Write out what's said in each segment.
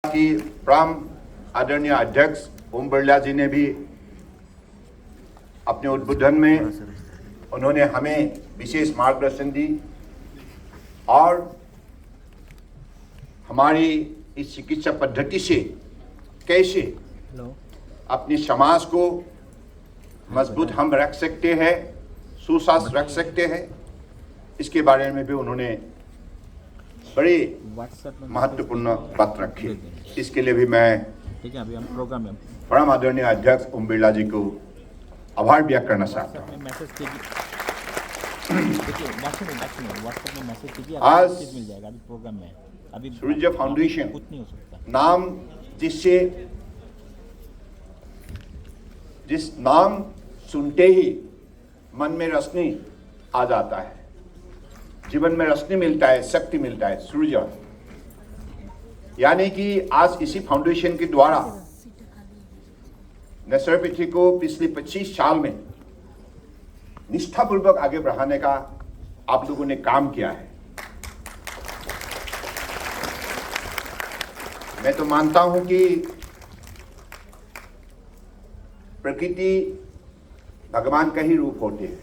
कि प्राम आदरणीय अध्यक्ष ओम बिरला जी ने भी अपने उद्बोधन में उन्होंने हमें विशेष मार्गदर्शन दी और हमारी इस चिकित्सा पद्धति से कैसे अपने समाज को मजबूत हम रख सकते हैं, सुस्वास्थ्य रख सकते हैं, इसके बारे में भी उन्होंने बड़ी महत्वपूर्ण बात रखी। इसके लिए भी मैं परम आदरणीय अध्यक्ष ओम बिरला जी को आभार व्यक्त करना चाहता हूँ। आज सूर्य फाउंडेशन नाम जिस नाम सुनते ही मन में रोशनी आ जाता है, जीवन में रोशनी मिलता है, शक्ति मिलता है, सूर्य। यानी कि आज इसी फाउंडेशन के द्वारा नेचुरोपैथी को पिछले 25 साल में निष्ठापूर्वक आगे बढ़ाने का आप लोगों ने काम किया है। मैं तो मानता हूं कि प्रकृति भगवान का ही रूप होते हैं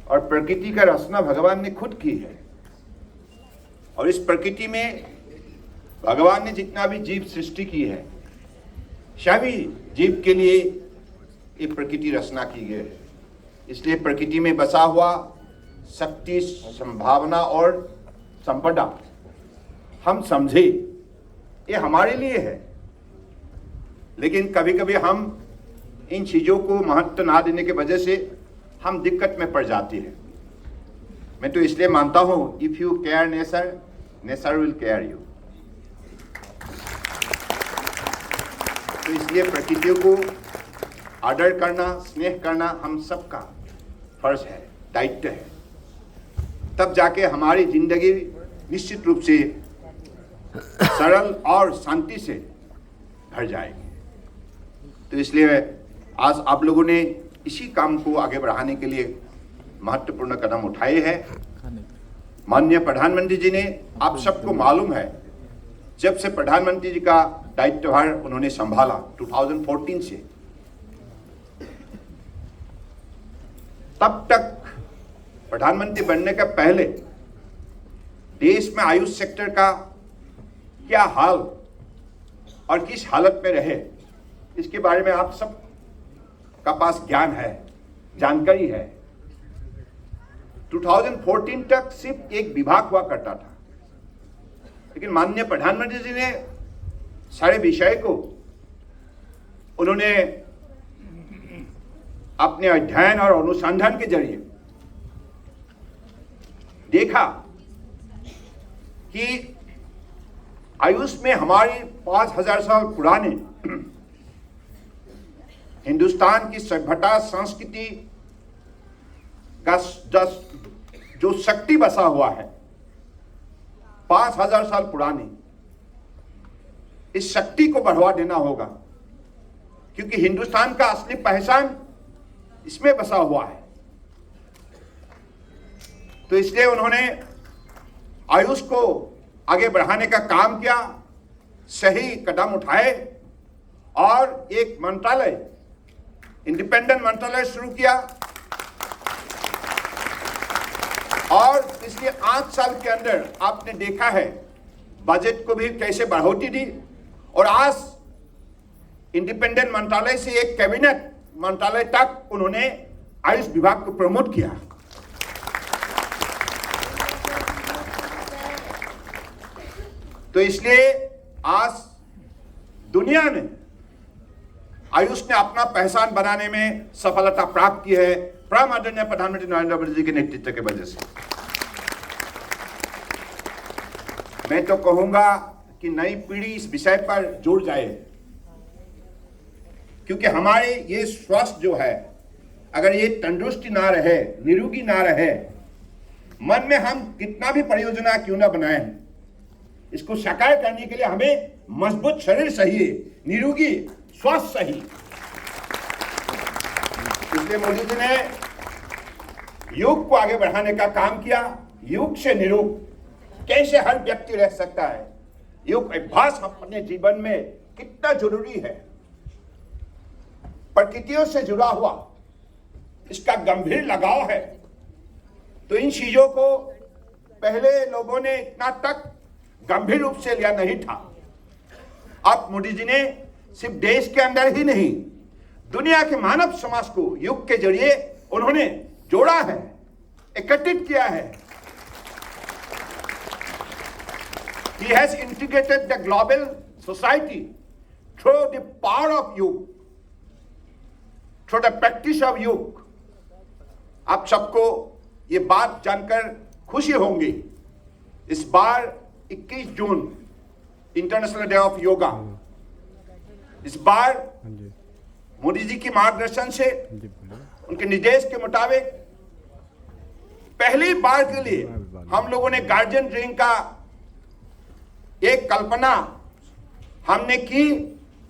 और प्रकृति का रचना भगवान ने खुद की है और इस प्रकृति में भगवान ने जितना भी जीव सृष्टि की है, सभी जीव के लिए ये प्रकृति रचना की गई है। इसलिए प्रकृति में बसा हुआ शक्ति, संभावना और संपदा हम समझे ये हमारे लिए है, लेकिन कभी कभी हम इन चीजों को महत्व ना देने की वजह से हम दिक्कत में पड़ जाते हैं। मैं तो इसलिए मानता हूं, if you care nature, nature will care you. तो इसलिए प्रकृति को आदर करना, स्नेह करना हम सबका फर्ज है, दायित्व है। तब जाके हमारी जिंदगी निश्चित रूप से सरल और शांति से भर जाएगी। तो इसलिए आज आप लोगों ने इसी काम को आगे बढ़ाने के लिए महत्वपूर्ण कदम उठाए हैं। माननीय प्रधानमंत्री जी ने, आप सबको मालूम है, जब से प्रधानमंत्री जी का दायित्वभार उन्होंने संभाला 2014 से, तब तक प्रधानमंत्री बनने के पहले देश में आयुष सेक्टर का क्या हाल और किस हालत में रहे, इसके बारे में आप सब का पास ज्ञान है, जानकारी है। 2014 तक सिर्फ एक विभाग हुआ करता था, लेकिन माननीय प्रधानमंत्री जी ने सारे विषय को उन्होंने अपने अध्ययन और अनुसंधान के जरिए देखा कि आयुष में हमारी 5000 साल पुराने हिंदुस्तान की सभ्यता, संस्कृति का जो शक्ति बसा हुआ है 5000 साल पुरानी, इस शक्ति को बढ़ावा देना होगा, क्योंकि हिंदुस्तान का असली पहचान इसमें बसा हुआ है। तो इसलिए उन्होंने आयुष को आगे बढ़ाने का काम किया, सही कदम उठाए और एक मंत्रालय, इंडिपेंडेंट मंत्रालय शुरू किया और पिछले 8 साल के अंदर आपने देखा है बजट को भी कैसे बढ़ोतरी दी और आज इंडिपेंडेंट मंत्रालय से एक कैबिनेट मंत्रालय तक उन्होंने आयुष विभाग को प्रमोट किया। तो इसलिए आज दुनिया में आयुष ने अपना पहचान बनाने में सफलता प्राप्त की है, परम आदरणीय प्रधानमंत्री नरेंद्र मोदी जी के नेतृत्व की वजह से। मैं तो कहूंगा कि नई पीढ़ी इस विषय पर जुड़ जाए, क्योंकि हमारे ये स्वास्थ्य जो है, अगर ये तंदुरुस्ती ना रहे, निरोगी ना रहे, मन में हम कितना भी परियोजना क्यों ना बनाए, इसको साकार करने के लिए हमें मजबूत शरीर चाहिए, निरोगी स्वास्थ्य चाहिए। इसलिए मोदी जी ने योग को आगे बढ़ाने का काम किया। योग से निरोग कैसे हर व्यक्ति रह सकता है, योग अभ्यास अपने जीवन में कितना जरूरी है। प्रकृतियों से जुड़ा हुआ इसका गंभीर लगाव है। तो इन चीजों को पहले लोगों ने इतना तक गंभीर रूप से लिया नहीं था। अब मोदी जी ने सिर्फ देश के अंदर ही नहीं, दुनिया के मानव समाज को योग के जरिए उन्होंने जोड़ा है, एकत्रित किया है। He has integrated the global society through the power of yoga, through the practice of yoga. आप सबको ये बात जानकर खुशी होंगी, इस बार 21 जून इंटरनेशनल डे ऑफ योगा, इस बार मोदी जी की मार्गदर्शन से, उनके निर्देश के मुताबिक पहली बार के लिए हम लोगों ने गार्जियन रिंग का एक कल्पना हमने की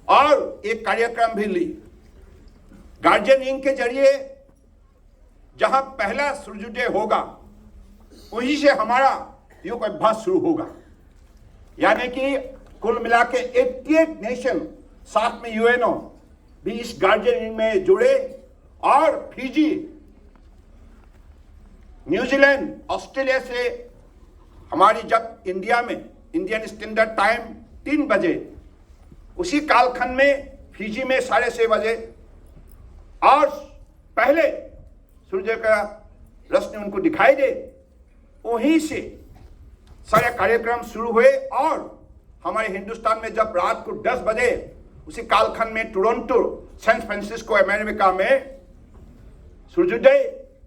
और एक कार्यक्रम भी ली। गार्जियन रिंग के जरिए जहां पहला सूर्योदय होगा वहीं से हमारा योग अभ्यास शुरू होगा। यानी कि कुल मिला के 88 नेशन, साथ में यूएनओ भी इस गार्जियन रिंग में जुड़े और फिजी, न्यूजीलैंड, ऑस्ट्रेलिया से हमारी जब इंडिया में इंडियन स्टैंडर्ड टाइम 3 बजे, उसी कालखंड में फिजी में 6:30 बजे और पहले सूर्य का रोशनी उनको दिखाई दे, वहीं से सारे कार्यक्रम शुरू हुए। और हमारे हिंदुस्तान में जब रात को 10 बजे उसी कालखंड में टोरंटो, सैन फ्रांसिस्को, अमेरिका में सूर्योदय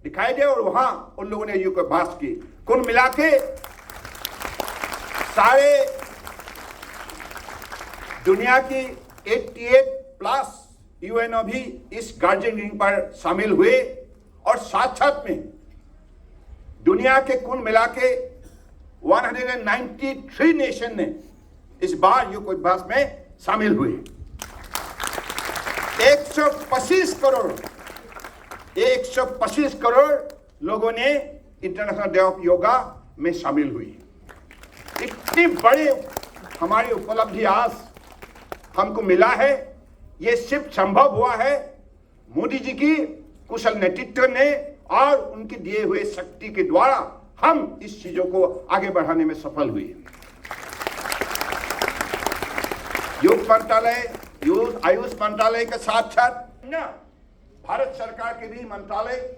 दिखाई दे और वहां उन लोगों ने योग अभ्यास की। कुल मिला के सारे दुनिया की 88 प्लस यूएनओ भी इस गार्जियन रिंग पर शामिल हुए और साथ साथ में दुनिया के कुल मिला के 193 नेशन ने इस बार योग अभ्यास में शामिल हुए। 125 करोड़ लोगों ने इंटरनेशनल डे ऑफ योगा में शामिल हुई। इतनी बड़ी हमारी उपलब्धि आज हमको मिला है, ये सिर्फ संभव हुआ है मोदी जी की कुशल नेतृत्व ने और उनके दिए हुए शक्ति के द्वारा हम इस चीजों को आगे बढ़ाने में सफल हुए। योग मंत्रालय, आयुष मंत्रालय के साथ साथ भारत सरकार के भी मंत्रालय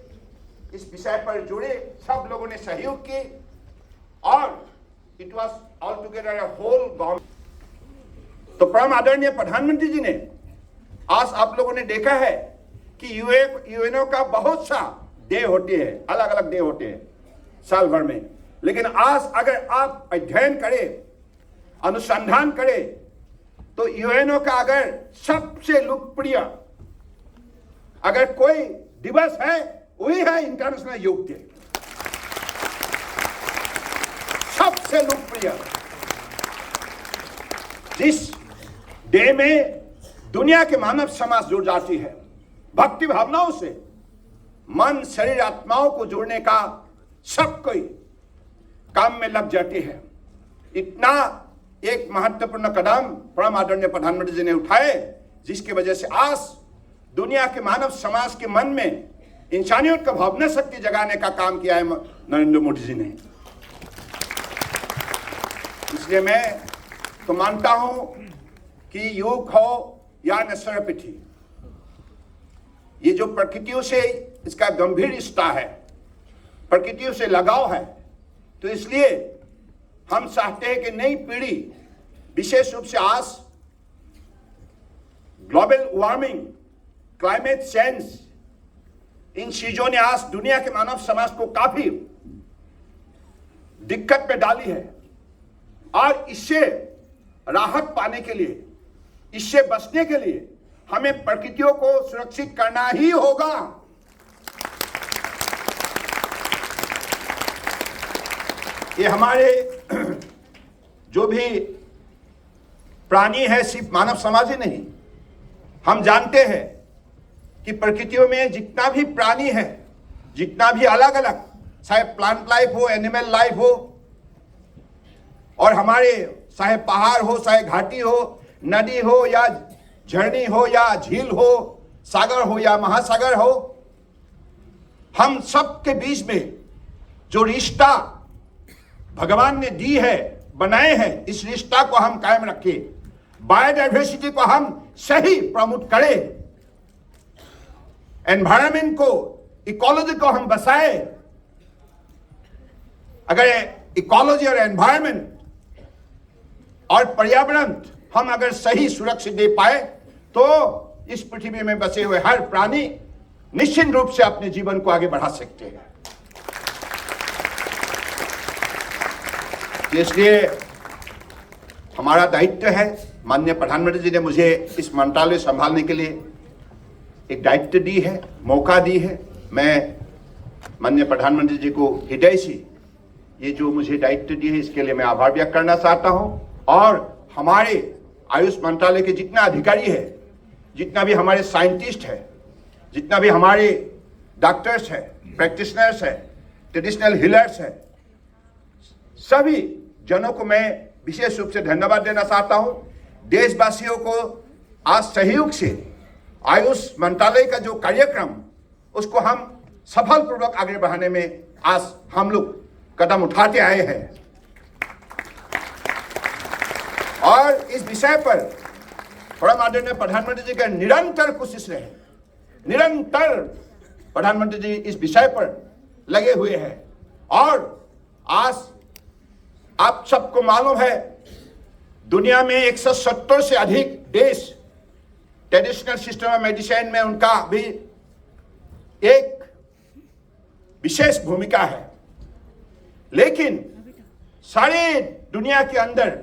इस विषय पर जुड़े, सब लोगों ने सहयोग किए और it was all together a whole government. तो परम आदरणीय प्रधानमंत्री जी ने आज आप लोगों ने देखा है कि यूएनओ का बहुत सा डे होते हैं, अलग अलग डे होते हैं साल भर में, लेकिन आज अगर आप अध्ययन करें, अनुसंधान करें, तो यूएनओ का अगर सबसे लोकप्रिय अगर कोई दिवस है वही है इंटरनेशनल योग डे। सबसे लोकप्रिय जिस डे में दुनिया के मानव समाज जुड़ जाती है, भक्ति भावनाओं से मन, शरीर, आत्माओं को जोड़ने का सब कोई काम में लग जाती है। इतना एक महत्वपूर्ण कदम परम आदरणीय प्रधानमंत्री जी ने उठाए, जिसकी वजह से आज दुनिया के मानव समाज के मन में इंसानियत का भावना शक्ति जगाने का काम किया है नरेंद्र मोदी जी ने। इसलिए मैं तो मानता हूं कि योग हो या नेचुरोपैथी, ये जो प्रकृतियों से इसका गंभीर रिश्ता है, प्रकृतियों से लगाव है, तो इसलिए हम चाहते हैं कि नई पीढ़ी, विशेष रूप से आज ग्लोबल वार्मिंग, क्लाइमेट चेंज, इन चीजों ने आज दुनिया के मानव समाज को काफी दिक्कत में डाली है और इससे राहत पाने के लिए, इससे बचने के लिए हमें प्रकृतियों को सुरक्षित करना ही होगा। ये हमारे जो भी प्राणी है, सिर्फ मानव समाज ही नहीं, हम जानते हैं कि प्रकृतियों में जितना भी प्राणी है, जितना भी अलग अलग, चाहे प्लांट लाइफ हो, एनिमल लाइफ हो, और हमारे चाहे पहाड़ हो, चाहे घाटी हो, नदी हो या झरनी हो या झील हो, सागर हो या महासागर हो, हम सब के बीच में जो रिश्ता भगवान ने दी है, बनाए हैं, इस रिश्ता को हम कायम रखें, बायोडाइवर्सिटी को हम सही प्रमोट करें, एनवायरमेंट को, इकोलॉजी को हम बचाए। अगर इकोलॉजी और एनवायरमेंट और पर्यावरण हम अगर सही सुरक्षित दे पाए तो इस पृथ्वी में बसे हुए हर प्राणी निश्चित रूप से अपने जीवन को आगे बढ़ा सकते हैं। इसलिए हमारा दायित्व है, माननीय प्रधानमंत्री जी ने मुझे इस मंत्रालय संभालने के लिए एक दायित्व दी है, मौका दी है। मैं माननीय प्रधानमंत्री जी को हृदय से ये जो मुझे दायित्व दी है इसके लिए मैं आभार व्यक्त करना चाहता हूं। और हमारे आयुष मंत्रालय के जितना अधिकारी है, जितना भी हमारे साइंटिस्ट है, जितना भी हमारे डॉक्टर्स है, प्रैक्टिशनर्स है, ट्रेडिशनल हीलर्स है, सभी जनों को मैं विशेष रूप से धन्यवाद देना चाहता हूं। देशवासियों को आज सहयोग से आयुष मंत्रालय का जो कार्यक्रम उसको हम सफलपूर्वक आगे बढ़ाने में आज हम लोग कदम उठाते आए हैं। और इस विषय पर परम आदरणीय प्रधानमंत्री जी का निरंतर कोशिश रहे, निरंतर प्रधानमंत्री जी इस विषय पर लगे हुए हैं। और आज आप सबको मालूम है दुनिया में 170 से अधिक देश ट्रेडिशनल सिस्टम ऑफ मेडिसिन में उनका भी एक विशेष भूमिका है। लेकिन सारे दुनिया के अंदर,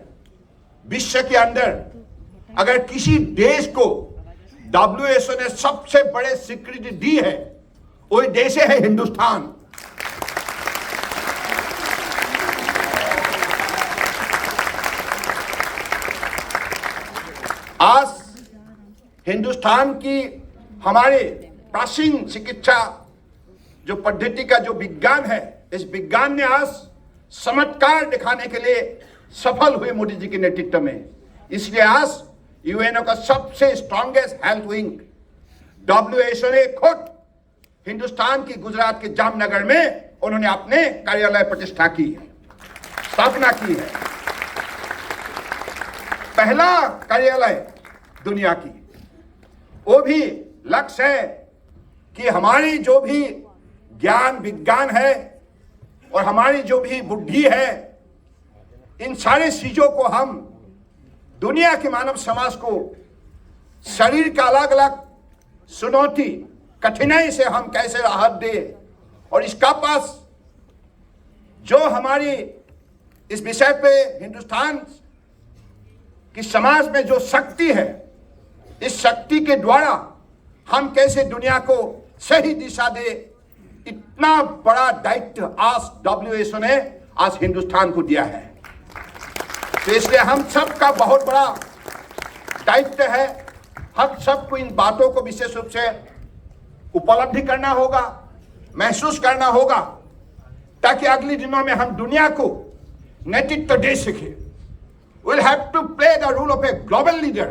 विश्व के अंदर अगर किसी देश को WHO ने सबसे बड़े स्वीकृति दी है, वही देश है हिंदुस्तान। आज हिंदुस्तान की हमारे प्राचीन चिकित्सा जो पद्धति का जो विज्ञान है, इस विज्ञान ने आज चमत्कार दिखाने के लिए सफल हुए मोदी जी के नेतृत्व में। इसलिए आज यूएनओ का सबसे स्ट्रॉन्गेस्ट हेल्थ विंग WHO ने खुद हिंदुस्तान की गुजरात के जामनगर में उन्होंने अपने कार्यालय प्रतिष्ठा की है, स्थापना की है। पहला कार्यालय दुनिया की। वो भी लक्ष्य है कि हमारी जो भी ज्ञान विज्ञान है और हमारी जो भी बुद्धि है, इन सारी चीजों को हम दुनिया के मानव समाज को शरीर का अलग अलग चुनौती कठिनाई से हम कैसे राहत दे, और इसका पास जो हमारी इस विषय पे हिंदुस्तान की समाज में जो शक्ति है, इस शक्ति के द्वारा हम कैसे दुनिया को सही दिशा दे, इतना बड़ा दायित्व आज WHO ने आज हिंदुस्तान को दिया है। तो इसलिए हम सबका बहुत बड़ा दायित्व है। हम सबको इन बातों को विशेष रूप से उपलब्धि करना होगा, महसूस करना होगा, ताकि अगले दिनों में हम दुनिया को नेतृत्व दे सके। We'll have to play the role of a global leader।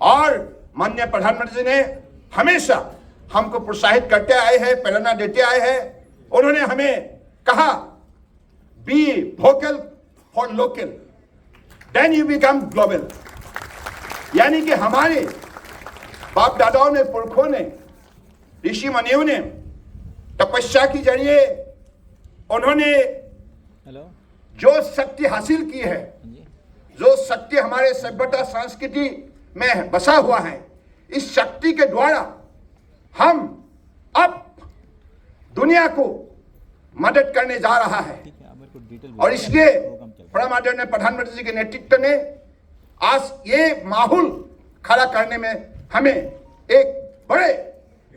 और माननीय प्रधानमंत्री जी ने हमेशा हमको प्रोत्साहित करते आए हैं, प्रेरणा देते आए हैं। उन्होंने हमें कहा, be vocal for local then you become global. यानी कि हमारे बाप दादाओं ने, पुरखों ने, ऋषि मुनियों ने तपस्या के जरिए उन्होंने जो शक्ति हासिल की है, जो शक्ति हमारे सभ्यता संस्कृति में बसा हुआ है, इस शक्ति के द्वारा हम अब दुनिया को मदद करने जा रहा है। और इसलिए परम आदरणीय प्रधानमंत्री जी के नेतृत्व ने आज ये माहौल खड़ा करने में हमें एक बड़े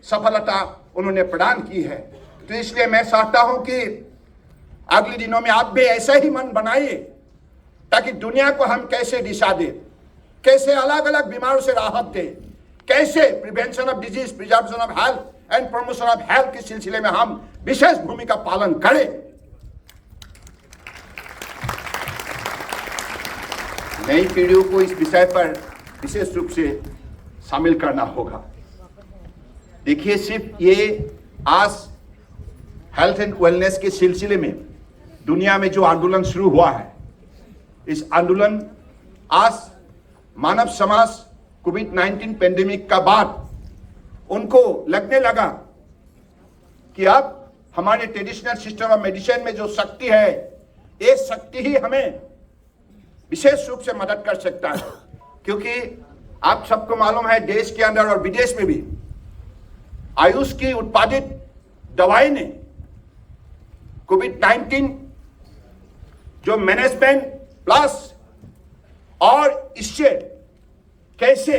सफलता उन्होंने प्रदान की है। तो इसलिए मैं चाहता हूं कि अगले दिनों में आप भी ऐसा ही मन बनाइए, ताकि दुनिया को हम कैसे दिशा दें, कैसे अलग अलग बीमारों से राहत दें, कैसे prevention of disease, preservation of health and promotion of health के सिलसिले में हम विशेष भूमिका पालन करें। नई पीढ़ियों को इस विषय पर विशेष रूप से शामिल करना होगा। देखिए, सिर्फ ये आज हेल्थ एंड वेलनेस के सिलसिले में दुनिया में जो आंदोलन शुरू हुआ है, इस आंदोलन आज मानव समाज कोविड-19 पेंडेमिक का बाद उनको लगने लगा कि अब हमारे ट्रेडिशनल सिस्टम ऑफ मेडिसिन में जो शक्ति है, ये शक्ति ही हमें विशेष रूप से मदद कर सकता है। क्योंकि आप सबको मालूम है, देश के अंदर और विदेश में भी आयुष की उत्पादित दवाई ने कोविड-19 जो मैनेजमेंट प्लस और इससे कैसे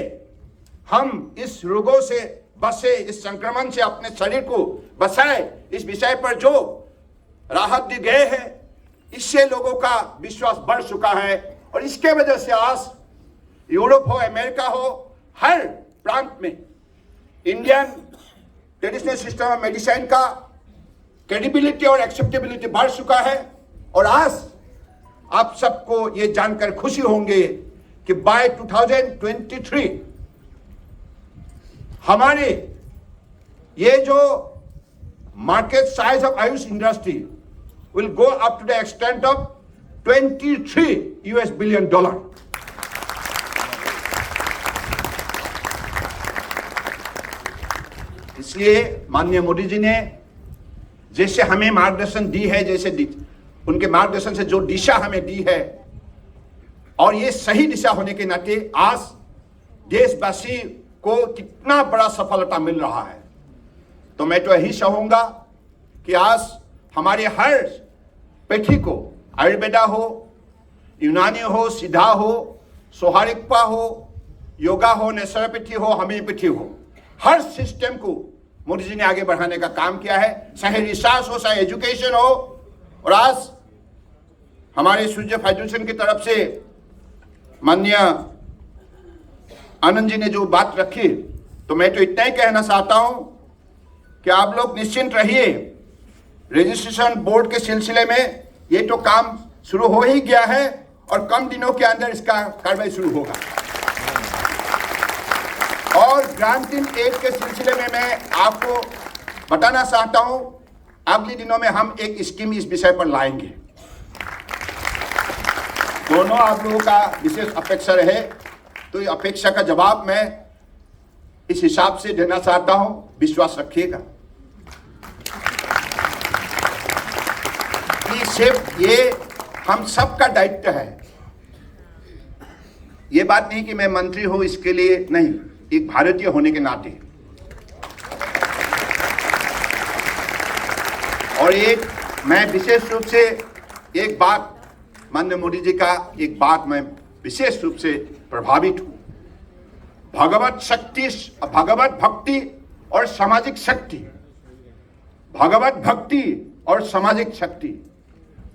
हम इस रोगों से बचे, इस संक्रमण से अपने शरीर को बचाए, इस विषय पर जो राहत दी गए हैं, इससे लोगों का विश्वास बढ़ चुका है। और इसके वजह से आज यूरोप हो, अमेरिका हो, हर प्रांत में Indian traditional system of medicine का क्रेडिबिलिटी और एक्सेप्टेबिलिटी बढ़ चुका है। और आज आप सबको ये जानकर खुशी होंगे कि बाय 2023 हमारे ये जो market size of AYUSH industry will go up to the extent of $23 billion. इसलिए माननीय मोदी जी ने जैसे हमें मार्गदर्शन दी है, जैसे उनके मार्गदर्शन से जो दिशा हमें दी है, और ये सही दिशा होने के नाते आज देशवासी को कितना बड़ा सफलता मिल रहा है, तो मैं तो यही चाहूंगा कि आज हमारे हर पीढ़ी को, आयुर्वेदा हो, यूनानी हो, सिद्धा हो, सोहारिकपा हो, योगा हो, नेचुरोपैथी हो, होम्योपैथी हो, हर सिस्टम को मोदी जी ने आगे बढ़ाने का काम किया है। चाहे रिसर्च हो, चाहे एजुकेशन हो। और आज हमारे सूर्य फाउंडेशन की तरफ से माननीय आनंद जी ने जो बात रखी, तो मैं तो इतना ही कहना चाहता हूं कि आप लोग निश्चिंत रहिए। रजिस्ट्रेशन बोर्ड के सिलसिले में ये तो काम शुरू हो ही गया है और कम दिनों के अंदर इसका कार्रवाई शुरू होगा। और ग्रांटिंग एड के सिलसिले में मैं आपको बताना चाहता हूं, अगले दिनों में हम एक स्कीम इस विषय पर लाएंगे। दोनों आप लोगों का विशेष अपेक्षा रहे, तो ये अपेक्षा का जवाब मैं इस हिसाब से देना चाहता हूं, विश्वास रखिएगा कि सिर्फ ये हम सबका दायित्व है। ये बात नहीं कि मैं मंत्री हूं इसके लिए, नहीं, एक भारतीय होने के नाते। और एक मैं विशेष रूप से एक बात, माननीय मोदी जी का एक बात मैं विशेष रूप से प्रभावित हूं। भगवत शक्ति, भगवत भक्ति और सामाजिक शक्ति, भगवत भक्ति और सामाजिक शक्ति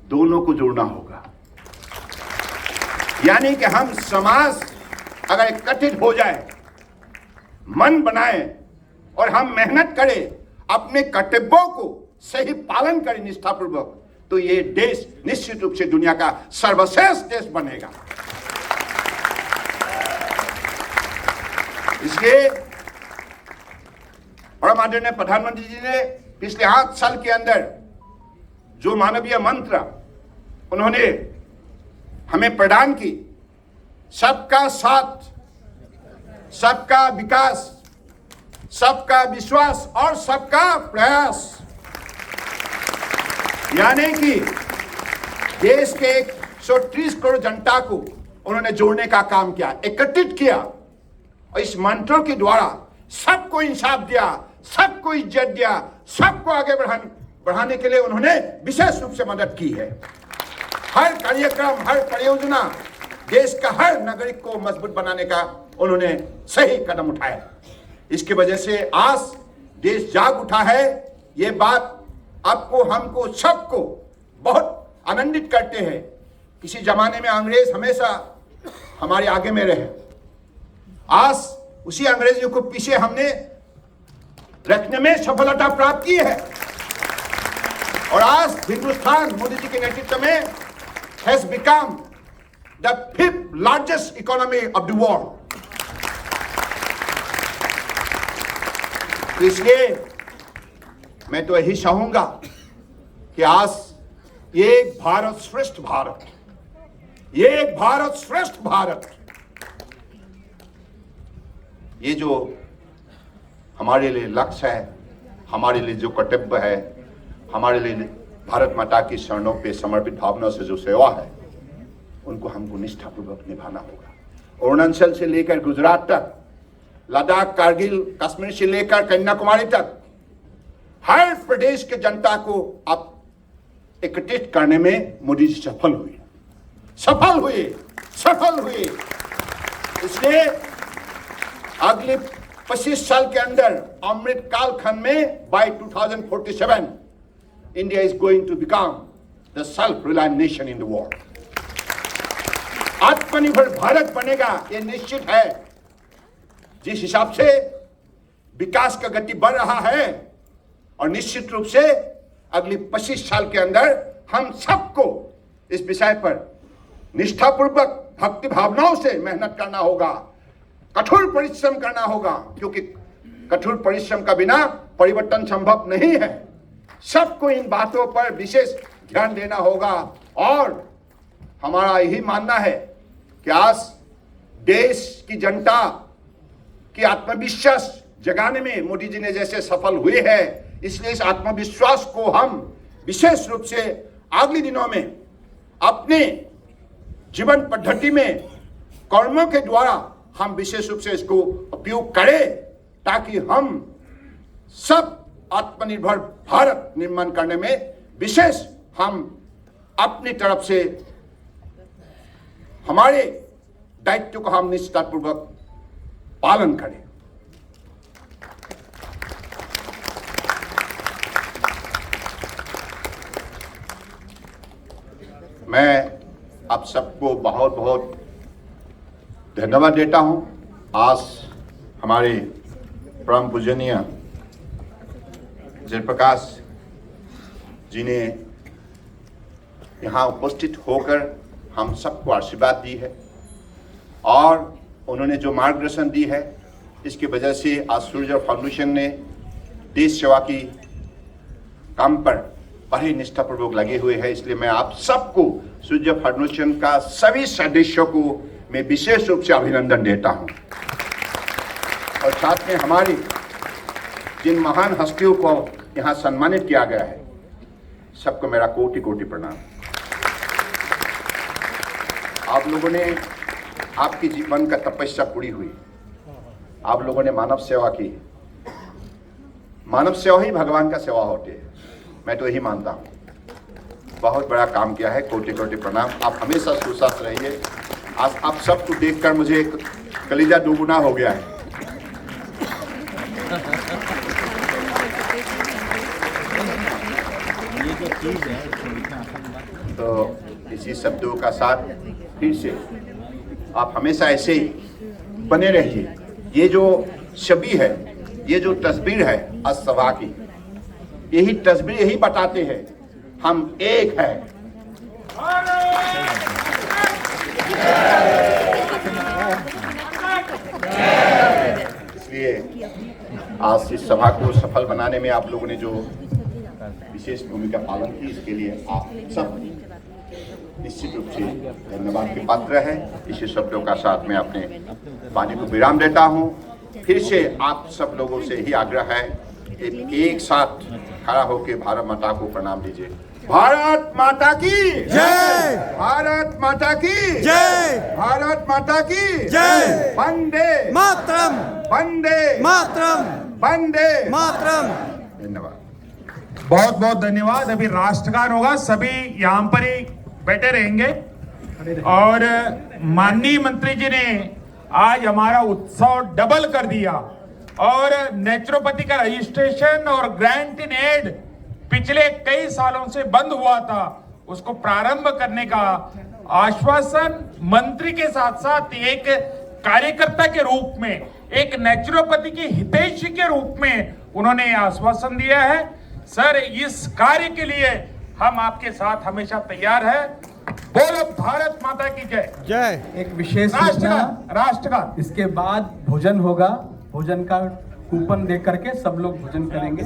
दोनों को जोड़ना होगा। यानी कि हम समाज अगर एकत्रित हो जाए, मन बनाए और हम मेहनत करें, अपने कर्तव्यों को सही पालन करें निष्ठापूर्वक, तो ये देश निश्चित रूप से दुनिया का सर्वश्रेष्ठ देश बनेगा। इसलिए परम आदरणीय प्रधानमंत्री जी ने पिछले 8 साल के अंदर जो मानवीय मंत्र उन्होंने हमें प्रदान की, सबका साथ, सबका विकास, सबका विश्वास और सबका प्रयास, यानी कि देश के 130 करोड़ जनता को उन्होंने जोड़ने का काम किया, एकत्रित किया। और इस मंत्रों के द्वारा सबको इंसाफ दिया, सबको इज्जत दिया, सबको आगे बढ़ाने के लिए उन्होंने विशेष रूप से मदद की है। हर कार्यक्रम, हर परियोजना, देश का हर नागरिक को मजबूत बनाने का उन्होंने सही कदम उठाया। इसकी वजह से आज देश जाग उठा है। ये बात आपको, हमको, सबको बहुत आनंदित करते हैं। किसी जमाने में अंग्रेज हमेशा हमारे आगे में रहे, आज उसी अंग्रेजों को पीछे हमने रखने में सफलता प्राप्त की है। और आज हिंदुस्तान मोदी जी के नेतृत्व में has become the fifth largest economy of the world. तो इसलिए मैं तो यही चाहूंगा कि आज एक भारत श्रेष्ठ भारत, एक भारत श्रेष्ठ भारत, ये जो हमारे लिए लक्ष्य है, हमारे लिए जो कर्तव्य है, हमारे लिए भारत माता की शरणों पे समर्पित भावना से जो सेवा है, उनको हमको निष्ठापूर्वक निभाना होगा। अरुणाचल से लेकर गुजरात तक, लद्दाख, कारगिल, कश्मीर से लेकर कन्याकुमारी तक, हर प्रदेश के जनता को आप एकत्रित करने में मोदी जी सफल हुए। इसलिए अगले 25 साल के अंदर अमृत कालखंड में by 2047 India is going to become the self-reliant nation in the world. आत्मनिर्भर भारत बनेगा, ये निश्चित है। जिस हिसाब से विकास का गति बढ़ रहा है, और निश्चित रूप से अगले 25 साल के अंदर हम सबको इस विषय पर निष्ठापूर्वक भक्ति भावनाओं से मेहनत करना होगा, कठोर परिश्रम करना होगा, क्योंकि कठोर परिश्रम का बिना परिवर्तन संभव नहीं है। सबको इन बातों पर विशेष ध्यान देना होगा। और हमारा यही मानना है कि आज देश की जनता की आत्मविश्वास जगाने में मोदी जी ने जैसे सफल हुए हैं, इसलिए इस आत्मविश्वास को हम विशेष रूप से अगले दिनों में अपने जीवन पद्धति में कर्मों के द्वारा हम विशेष रूप से इसको उपयोग करें, ताकि हम सब आत्मनिर्भर भारत निर्माण करने में विशेष हम अपनी तरफ से हमारे दायित्व को हम निष्ठापूर्वक पालन करें। मैं आप सबको बहुत बहुत धन्यवाद देता हूं। आज हमारे परम पूजनीय जयप्रकाश जी ने यहाँ उपस्थित होकर हम सबको आशीर्वाद दी है, और उन्होंने जो मार्गदर्शन दी है, इसकी वजह से आज सूर्य फाउंडेशन ने देश सेवा की काम पर बड़े निष्ठापूर्वक लगे हुए हैं। इसलिए मैं आप सबको सूर्य फाउंडेशन का सभी सदस्यों को मैं विशेष रूप से अभिनंदन देता हूं, और साथ में हमारी जिन महान हस्तियों को यहाँ सम्मानित किया गया है, सबको मेरा कोटि कोटि प्रणाम। आप लोगों ने, आपकी जीवन का तपस्या पूरी हुई, आप लोगों ने मानव सेवा की। मानव सेवा ही भगवान का सेवा होती है, मैं तो यही मानता हूँ। बहुत बड़ा काम किया है, कोटि कोटि प्रणाम। आप हमेशा सुस्वस्थ रहिए। आज आप सबको देखकर मुझे कलीजा दुगुना हो गया है। तो इसी शब्दों का साथ फिर से आप हमेशा ऐसे ही बने रहिए। ये जो छवि है, ये जो तस्वीर है आज सभा की, यही तस्वीर यही बताते हैं हम एक है। इसलिए आज इस सभा को सफल बनाने में आप लोगों ने जो विशेष भूमिका पालन की, इसके लिए आप सब निश्चित रूप से धन्यवाद के पात्र है। इसी शब्दों का साथ में अपने वाणी को विराम देता हूँ। फिर से आप सब लोगों से ही आग्रह है, एक साथ खड़ा होकर भारत माता को प्रणाम दीजिए। भारत माता की जय, भारत माता की जय, भारत माता की जय। वंदे मातरम, वंदे मातरम, वंदे मातरम। धन्यवाद, बहुत बहुत धन्यवाद। अभी राष्ट्रगान होगा, सभी यहाँ पर ही बैठे रहेंगे। और माननीय मंत्री जी ने आज हमारा उत्सव डबल कर दिया, और नेचुरोपैथी का रजिस्ट्रेशन और ग्रांट इन एड पिछले कई सालों से बंद हुआ था, उसको प्रारंभ करने का आश्वासन मंत्री के साथ साथ एक कार्यकर्ता के रूप में, एक नेचुरोपैथी की हितैषी के रूप में उन्होंने आश्वासन दिया है। सर, इस कार्य के लिए हम आपके साथ हमेशा तैयार हैं। बोलो भारत माता की जय। जय। एक विशेष सूचना, राष्ट्रगान राष्ट्रगान। इसके बाद भोजन होगा, भोजन का कूपन दे करके सब लोग भोजन करेंगे।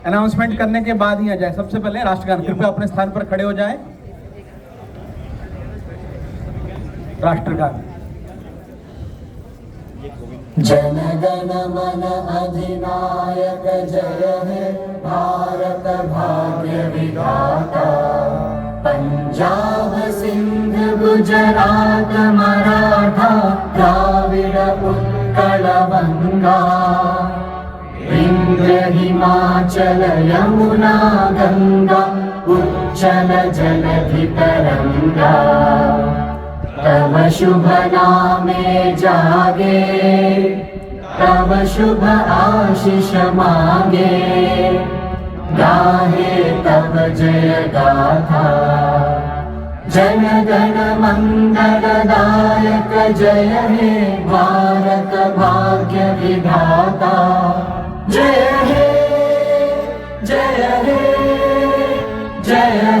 अनाउंसमेंट करने के बाद ही आ जाए। सबसे पहले राष्ट्रगान, कृपया अपने स्थान पर खड़े हो जाएं। राष्ट्रगान। जन गण मन अधिनायक जय हे भारत भाग्य विधाता। पंजाब सिंध गुजरात मराठा द्राविड़ उत्कल बंगा। विंध्य हिमाचल यमुना गंगा उच्चल जलधि तरंगा। तव शुभ नामे जागे, तव शुभ आशीष मांगे। गाहे तब जय गाथा, जन गण मंगलदायक जय हे भारत भाग्य विधाता। जय हे जय हे जय